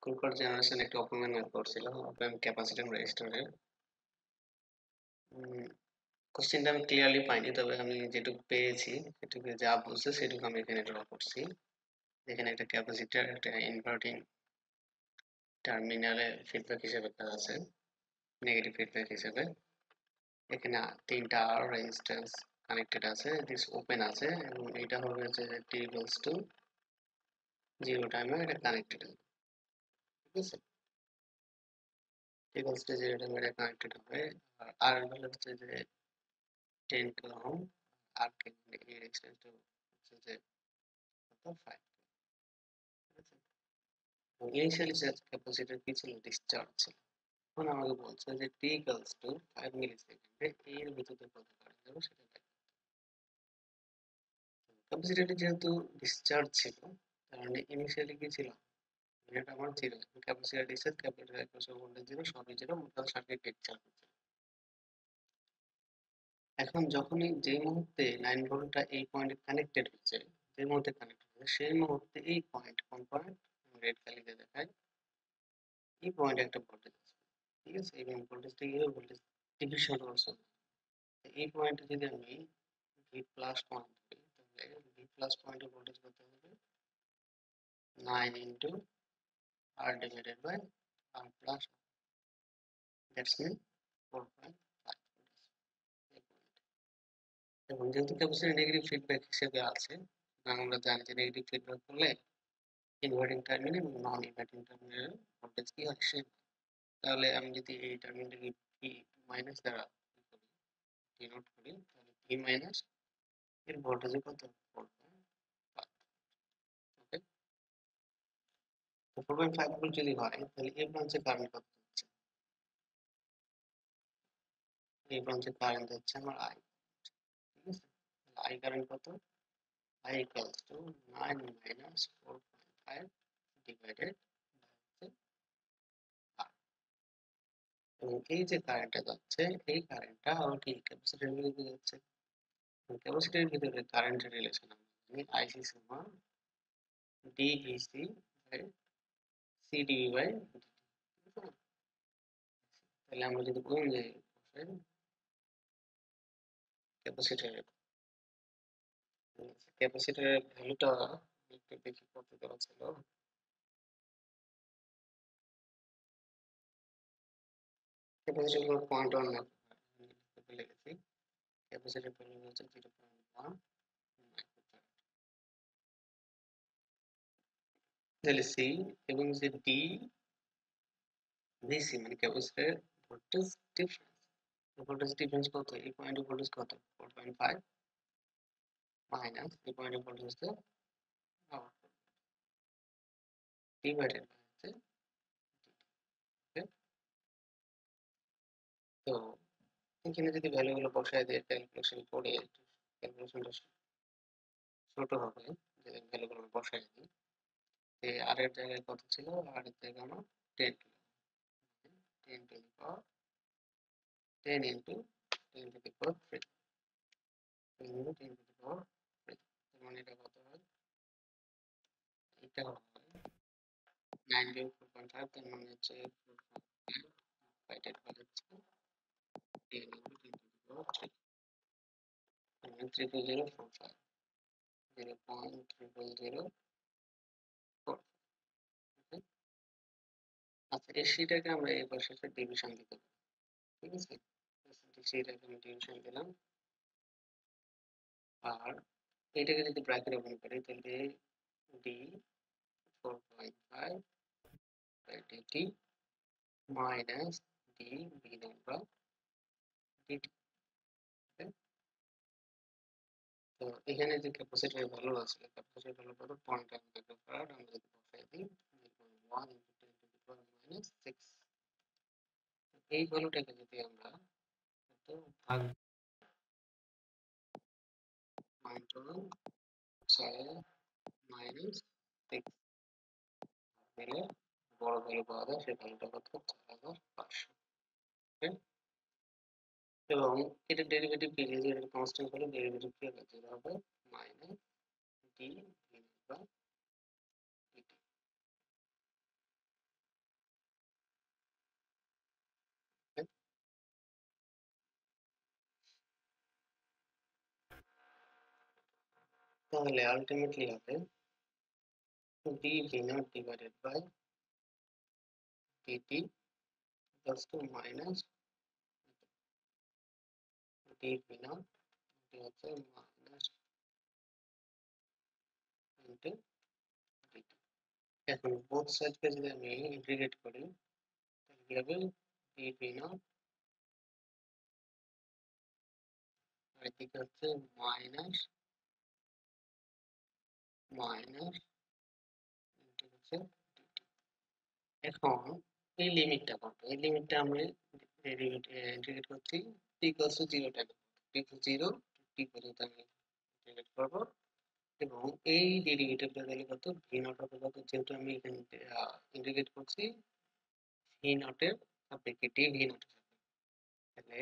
Cooker generation একটি open code ছিল, open capacitance রেজিস্টরের। কোশ্চেনটা আমি ক্লিয়ারলি পাইনি, তবে আমি যেটুকু পেয়েছি সেটুকু যা বলছে সেটুকু আমি এখানে ড্র করছি। এখানে একটা ক্যাপাসিটর, একটা ইনভার্টিং টার্মিনালে ফিডব্যাক হিসেবে কাজ আছে, নেগেটিভ ফিডব্যাক হিসেবে। এখানে তিনটা আর রেজিস্ট্যান্স কানেক্টেড আছে, দিস ওপেন আছে, এবং এটা হবে যে টি ইকুয়ালস টু 0 টাইমে এটা কানেক্টেড হবে। ঠিক আছে, টি ইকুয়ালস টু 0 টাইমে এটা কানেক্টেড হবে। আর ভ্যালু হচ্ছে যে 10 ওহম, আর কে এই রেজিস্ট্যান্সটা হচ্ছে যে 5। ঠিক আছে, এবং ইনিশিয়ালি যে ক্যাপাসিটর কি ছিল, ডিসচার্জ ছিল। এখন আমাকে বলছে যে টি ইকুয়ালস টু 5 মিলি সেকেন্ডে এর ভিতরে কত কারেন্ট যাবে সেটা দেখ। ক্যাপাসিটরটি যেহেতু ডিসচার্জ ছিল, তার মানে ইনিশিয়ালি কি ছিল, এটা আমার zero. Capacitor discharge, capacitor capacitor voltage zero, সবই জিরো, মোট সার্কিট ডিসচার্জ হচ্ছে। এখন যখনই যে মুহূর্তে 9 ভোল্টটা এই পয়েন্টে কানেক্টেড হচ্ছে, যে মুহূর্তে কানেক্টেড হচ্ছে সেই মুহূর্তে এই পয়েন্ট, কোন পয়েন্ট, রেড কালিতে দেখায়, এই পয়েন্টে একটা ভোল্টেজ আছে। ঠিক আছে, এবং ভোল্টেজটা কি, ভোল্টেজ ডিভিশন করছে। এই পয়েন্টে যদি আমি ভি প্লাস পয়েন্ট করি, তাহলে ভি প্লাস পয়েন্টে ভোল্টেজ কত হবে, 9 into R divided by R plus, that's mean 4.5। এবং যেহেতু ক্যাপাসিটর নেগেটিভ ফিডব্যাক হিসেবে আছে, আমরা জানি যে নেগেটিভ ফিডব্যাক করলে ইনভার্টিং টার্মিনাল এবং নন ইনভার্টিং টার্মিনাল ভোল্টেজ কি হয় সেম। তাহলে আমি যদি এই টার্মিনালকে ভি মাইনাস দ্বারা ডিনোট করি, তাহলে ভি মাইনাস এর ভোল্টেজ কত, 4.5। ওকে, তো 4.5 ভোল্ট যদি হয়, তাহলে এই ব্রাঞ্চে কারেন্ট কত হচ্ছে, এই ব্রাঞ্চে কারেন্ট হচ্ছে আমার আই। ঠিক আছে, আই কারেন্ট কত, I equals to 9 minus 4.5 divided by R. এবং এই যে কারেন্টটা যাচ্ছে, এই কারেন্টটা আবার কি ক্যাপাসিটরের ভিতরে যাচ্ছে। ক্যাপাসিটরের ভিতরে কারেন্টের রিলেশন আমরা জানি আইসি সমান ডিইসি বাই সিডিভি বাই ডিটি। তাহলে আমরা যদি অনুযায়ী বসাই ক্যাপাসিটরের, ক্যাপাসিটরের ভ্যালুটা একটু দেখি কত দেওয়া ছিল। ক্যাপাসিটর 0.1 লিখেছি, ক্যাপাসিটর ভ্যালু হচ্ছে 0.1। তাহলে সি এবং যে ডি ভিসি মানে ক্যাপাসিটরের ভোল্টেজ ডিফারেন্স, ভোল্টেজ ডিফারেন্স কত, এই পয়েন্টের ভোল্টেজ কত, 4.5 মাইনাস এই পয়েন্টের ভোল্টেজ হচ্ছে ডিভাইডেড বাই হচ্ছে। তো এখানে যদি ভ্যালুগুলো বসায় দিয়ে ক্যালকুলেশন করে, ক্যালকুলেশনটা ছোট হবে, যে ভ্যালুগুলো বসায় দিই, যে আর এর জায়গায় কত ছিল, আর এর জায়গায় আমার 10 10 to the power 10 into 10 to the power 3, 10 into 10 to the power 3। তার মানে এটা কত হয়, এটা হয় 9 বিয়োগ 4.5, তার মানে হচ্ছে 4.5 ডিভাইডেড বাই হচ্ছে 10 ইন্টু 10 টু দি পাওয়ার 3, তার মানে 32045, 0.0004। আচ্ছা, এই সিটাকে আমরা এই পাশে ডিভিশন দিতে পারি। ঠিক আছে, সিটাকে আমি ডিভিশন দিলাম, আর এটাকে যদি ব্র্যাকেট ওপেন করি, তাহলে d 4.5 by dt minus d B number dt. তো এখানে যে ক্যাপাসিটরের ভ্যালু আছে, ক্যাপাসিটরের ভ্যালু কত, 0.1 মাইক্রোফ্যারাড। আমরা যদি বসাই দিই 0.1 into 10 to the power minus 6, এই ভ্যালুটাকে যদি আমরা কত ভাগ মাইক্রো 6 মাইনাস 6 দিলে বড় ভ্যালু পাওয়া যায়, সেই ভ্যালুটা কত, 4500। এবং এটা ডেরিভেটিভ কি, যেহেতু এটা কনস্ট্যান্ট হলে ডেরিভেটিভ কি হবে, যেটা হবে মাইনাস ডি বাই ডিটি। তাহলে আলটিমেটলি হবে d v naught divided by dt equals to minus d v naught হচ্ছে মাইনাস ইন্টু dt। এখন বোথ সাইডকে যদি আমি ইন্টিগ্রেট করি তাহলে কি হবে d v naught আর এদিকে হচ্ছে মাইনাস মাইনাস ইন্টু হচ্ছে dt। এখন এই লিমিটটা কত, এই লিমিটটা আমি ইন্টিগ্রেট করছি t equals to 0 time t equals 0 t পর্যন্ত আমি ইন্টিগ্রেট করব এবং এই ডেরিভেটিভটা দিলে কত v naught হবে কত, যেহেতু আমি এখানে ইন্টিগ্রেট করছি v naught এর সাপেক্ষে d v naught তাহলে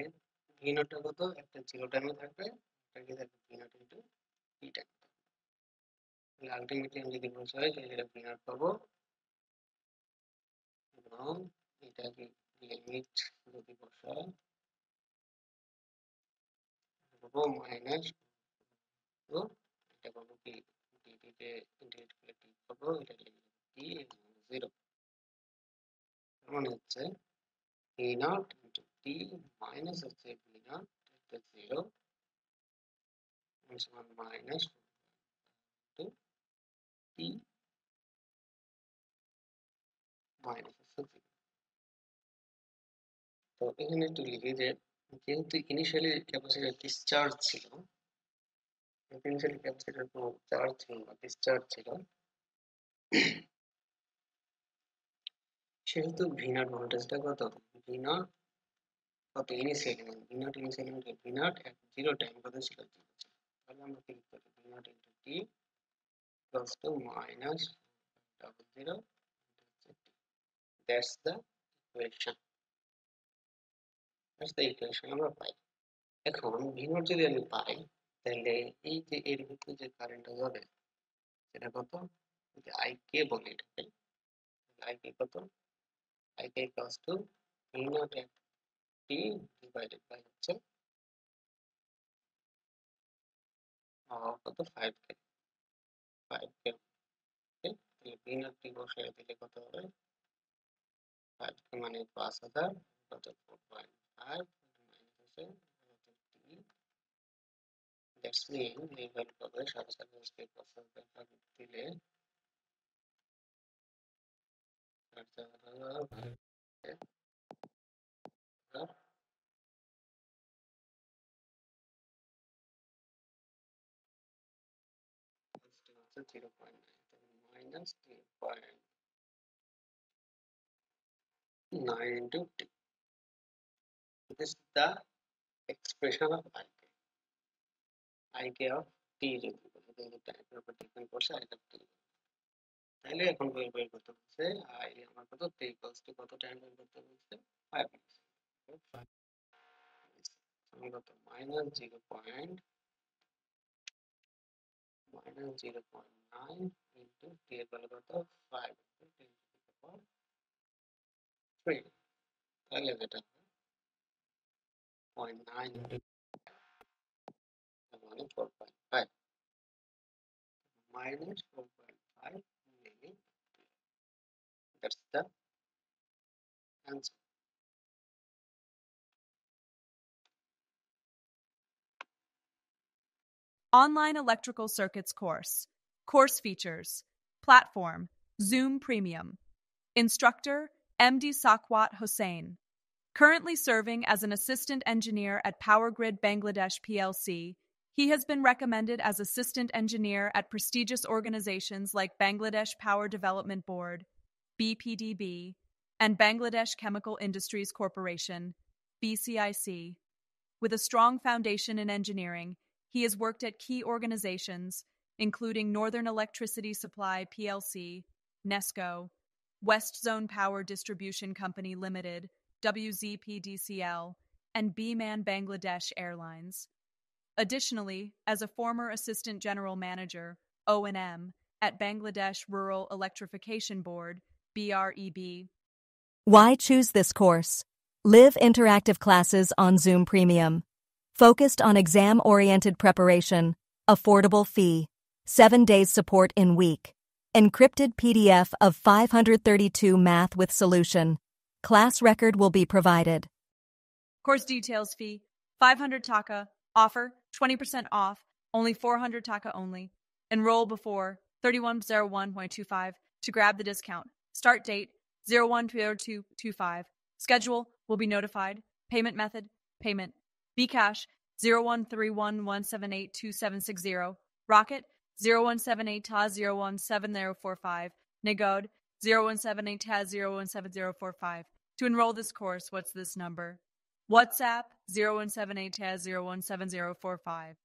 v naught টা কত, একটা 0 টাইমে থাকবে এটা কি থাকবে v naught into t time. তাহলে আলটিমেটলি আমি যদি বসাই তাহলে এটা v naught পাবো এবং এটা কি লিমিট যদি বসাই পাবো মাইনাস তো এটা পাবো কি dt তে ইন্টিগ্রেট করলে t পাবো, এটা লিমিট t এবং 0 মানে হচ্ছে v naught into t minus হচ্ছে v naught into 0 সমান মাইনাস টু t মাইনাস হচ্ছে 0। তো এখানে একটু লিখি যে যেহেতু ইনিশিয়ালি ক্যাপাসিটর ডিসচার্জ ছিল, ইনিশিয়ালি ক্যাপাসিটর কোনো চার্জ ছিল না, ডিসচার্জ ছিল, সেহেতু v naught ভোল্টেজটা কত, v naught কত ইনিশিয়ালি মানে v naught ইনিশিয়ালি মানে v naught at 0 টাইম কত ছিল, 0 ছিল। তাহলে আমরা কি করব v naught into t equals to minus 0 that's the equation, that's the equation আমরা পাই। এখন v naught যদি আমি পাই তাহলে এই যে এর ভিতরে যে কারেন্টটা যাবে সেটা কত, যদি i k বলি এটাকে i k কত, i k equals to v naught at t divided by হচ্ছে কত 5k 5k তাহলে v naught t বসায় দিলে কত হবে 5k মানে 5000 কত 4.5 মাইনাস হচ্ছে t দ্যাটস মিন এই ভ্যালু পাবে 7.5 কে 5000 ভাগ দিলে 4000 হচ্ছে 0.9 minus 0.9 into t. This is the expression of ik of t যদি বলি টাইপের উপর ডিপেন্ড করছে ik of t। তাহলে এখন বের করতে হচ্ছে i আমার কত t equals to কত টাইম বের করতে হচ্ছে 5 মিনিট কত মাইনাস 0.9 into t এর ভ্যালু কত 5 into 10 to the power 3, তাহলে এটা 0.9 into মানে 4.5 minus 4.5 millimeter. That's the answer. Online Electrical Circuits course. Course features. Platform, Zoom Premium. Instructor, MD Sakwat Hossain. Currently serving as an assistant engineer at PowerGrid Bangladesh PLC, he has been recommended as assistant engineer at prestigious organizations like Bangladesh Power Development Board, BPDB, and Bangladesh Chemical Industries Corporation, BCIC. With a strong foundation in engineering, he has worked at key organizations, including Northern Electricity Supply PLC, NESCO, West Zone Power Distribution Company Limited, WZPDCL, and B-Man Bangladesh Airlines. Additionally, as a former Assistant General Manager, O&M, at Bangladesh Rural Electrification Board, BREB. Why choose this course? Live interactive classes on Zoom Premium. Focused on exam-oriented preparation, affordable fee. 7 days support in week. Encrypted PDF of 532 Math with Solution. Class record will be provided. Course details fee, 500 taka. Offer, 20% off. Only 400 taka only. Enroll before 3101.25 to grab the discount. Start date, 01/02/25. Schedule will be notified. Payment method, payment. Bcash, 013117827760. Rocket, 0178-017045. Nagode, 0178-017045. To enroll this course, what's this number? WhatsApp, 0178-017045.